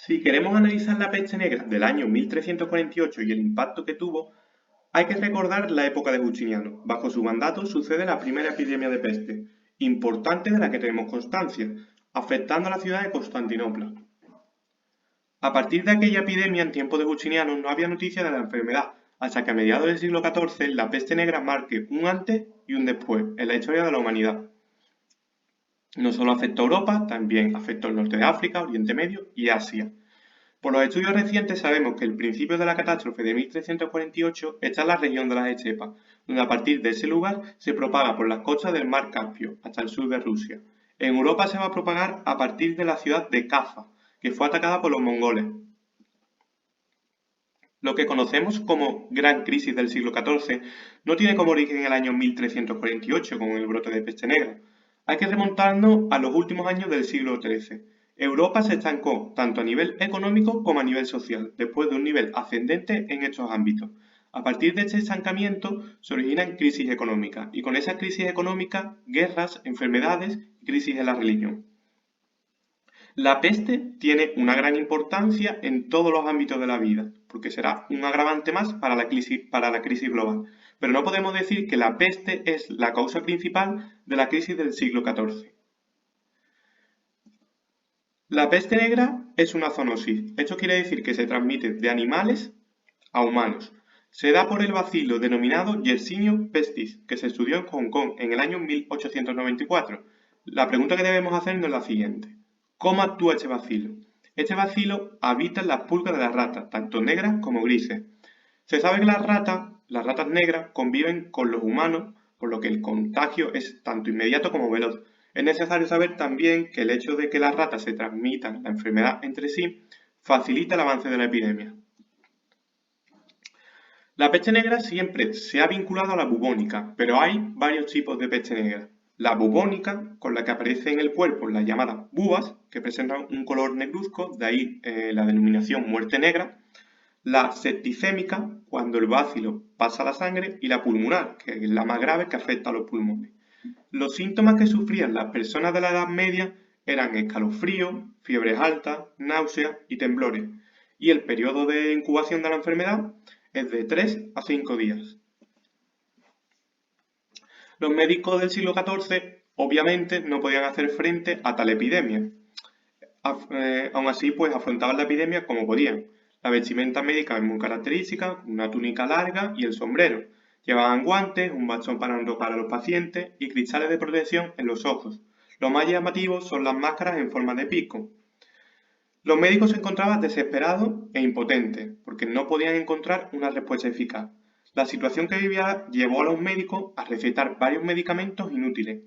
Si queremos analizar la peste negra del año 1348 y el impacto que tuvo, hay que recordar la época de Justiniano. Bajo su mandato sucede la primera epidemia de peste, importante de la que tenemos constancia, afectando a la ciudad de Constantinopla. A partir de aquella epidemia, en tiempos de Justiniano, no había noticia de la enfermedad, hasta que a mediados del siglo XIV la peste negra marque un antes y un después en la historia de la humanidad. No solo afectó a Europa, también afectó el norte de África, Oriente Medio y Asia. Por los estudios recientes sabemos que el principio de la catástrofe de 1348 está en la región de las estepas, donde a partir de ese lugar se propaga por las costas del mar Caspio hasta el sur de Rusia. En Europa se va a propagar a partir de la ciudad de Cafa, que fue atacada por los mongoles. Lo que conocemos como Gran Crisis del siglo XIV no tiene como origen el año 1348 con el brote de peste negra. Hay que remontarnos a los últimos años del siglo XIII. Europa se estancó tanto a nivel económico como a nivel social, después de un nivel ascendente en estos ámbitos. A partir de este estancamiento se originan crisis económicas y con esas crisis económicas, guerras, enfermedades y crisis en la religión. La peste tiene una gran importancia en todos los ámbitos de la vida, porque será un agravante más para la crisis global. Pero no podemos decir que la peste es la causa principal de la crisis del siglo XIV. La peste negra es una zoonosis. Esto quiere decir que se transmite de animales a humanos. Se da por el bacilo denominado Yersinia pestis, que se estudió en Hong Kong en el año 1894. La pregunta que debemos hacernos es la siguiente. ¿Cómo actúa este bacilo? Este bacilo habita en las pulgas de las ratas, tanto negras como grises. Se sabe que las ratas negras, conviven con los humanos, por lo que el contagio es tanto inmediato como veloz. Es necesario saber también que el hecho de que las ratas se transmitan la enfermedad entre sí facilita el avance de la epidemia. La peste negra siempre se ha vinculado a la bubónica, pero hay varios tipos de peste negra. La bubónica, con la que aparece en el cuerpo las llamadas bubas, que presentan un color negruzco, de ahí la denominación muerte negra. La septicémica, cuando el bacilo pasa a la sangre, y la pulmonar, que es la más grave que afecta a los pulmones. Los síntomas que sufrían las personas de la Edad Media eran escalofríos, fiebres altas, náuseas y temblores, y el periodo de incubación de la enfermedad es de 3 a 5 días. Los médicos del siglo XIV obviamente no podían hacer frente a tal epidemia. Aún así, pues afrontaban la epidemia como podían. La vestimenta médica es muy característica, una túnica larga y el sombrero. Llevaban guantes, un bastón para no tocar a los pacientes y cristales de protección en los ojos. Lo más llamativo son las máscaras en forma de pico. Los médicos se encontraban desesperados e impotentes porque no podían encontrar una respuesta eficaz. La situación que vivía llevó a los médicos a recetar varios medicamentos inútiles.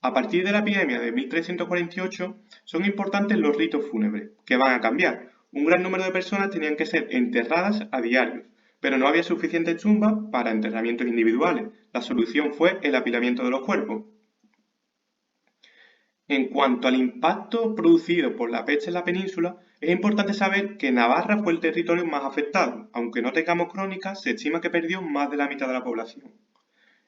A partir de la epidemia de 1348 son importantes los ritos fúnebres, que van a cambiar. Un gran número de personas tenían que ser enterradas a diario, pero no había suficientes tumbas para enterramientos individuales. La solución fue el apilamiento de los cuerpos. En cuanto al impacto producido por la peste en la península, es importante saber que Navarra fue el territorio más afectado. Aunque no tengamos crónicas, se estima que perdió más de la mitad de la población.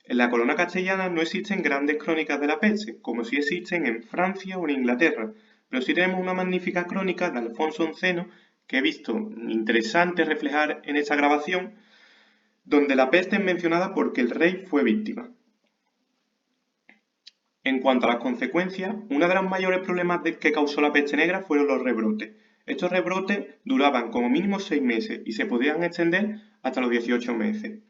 En la corona castellana no existen grandes crónicas de la peste, como sí existen en Francia o en Inglaterra, pero sí tenemos una magnífica crónica de Alfonso XI que he visto interesante reflejar en esta grabación, donde la peste es mencionada porque el rey fue víctima. En cuanto a las consecuencias, uno de los mayores problemas que causó la peste negra fueron los rebrotes. Estos rebrotes duraban como mínimo 6 meses y se podían extender hasta los 18 meses.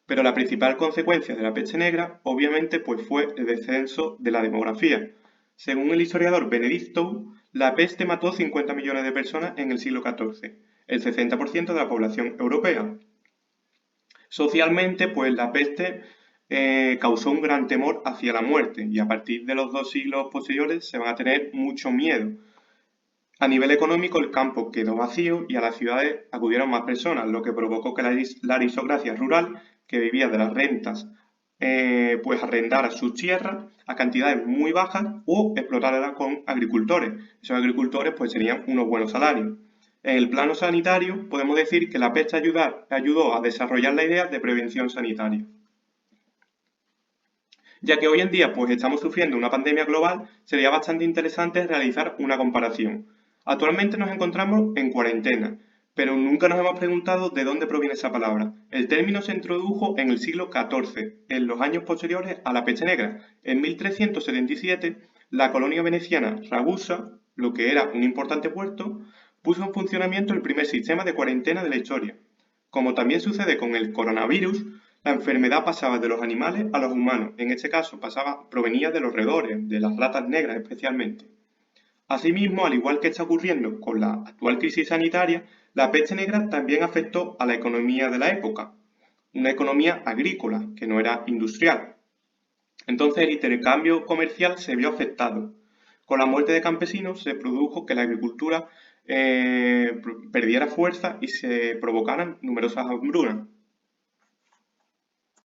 Pero la principal consecuencia de la peste negra, obviamente, pues fue el descenso de la demografía. Según el historiador Benedicto, la peste mató 50 millones de personas en el siglo XIV, el 60% de la población europea. Socialmente, pues la peste causó un gran temor hacia la muerte y a partir de los 2 siglos posteriores se van a tener mucho miedo. A nivel económico el campo quedó vacío y a las ciudades acudieron más personas, lo que provocó que la aristocracia rural, que vivía de las rentas, pues arrendara sus tierras a cantidades muy bajas o explotarlas con agricultores. Esos agricultores pues tenían unos buenos salarios. En el plano sanitario podemos decir que la peste ayudó a desarrollar la idea de prevención sanitaria. Ya que hoy en día pues estamos sufriendo una pandemia global, sería bastante interesante realizar una comparación. Actualmente nos encontramos en cuarentena, pero nunca nos hemos preguntado de dónde proviene esa palabra. El término se introdujo en el siglo XIV, en los años posteriores a la peste negra. En 1377, la colonia veneciana Ragusa, lo que era un importante puerto, puso en funcionamiento el primer sistema de cuarentena de la historia. Como también sucede con el coronavirus, la enfermedad pasaba de los animales a los humanos. En este caso, provenía de los roedores, de las ratas negras especialmente. Asimismo, al igual que está ocurriendo con la actual crisis sanitaria, la peste negra también afectó a la economía de la época, una economía agrícola, que no era industrial. Entonces el intercambio comercial se vio afectado. Con la muerte de campesinos se produjo que la agricultura perdiera fuerza y se provocaran numerosas hambrunas.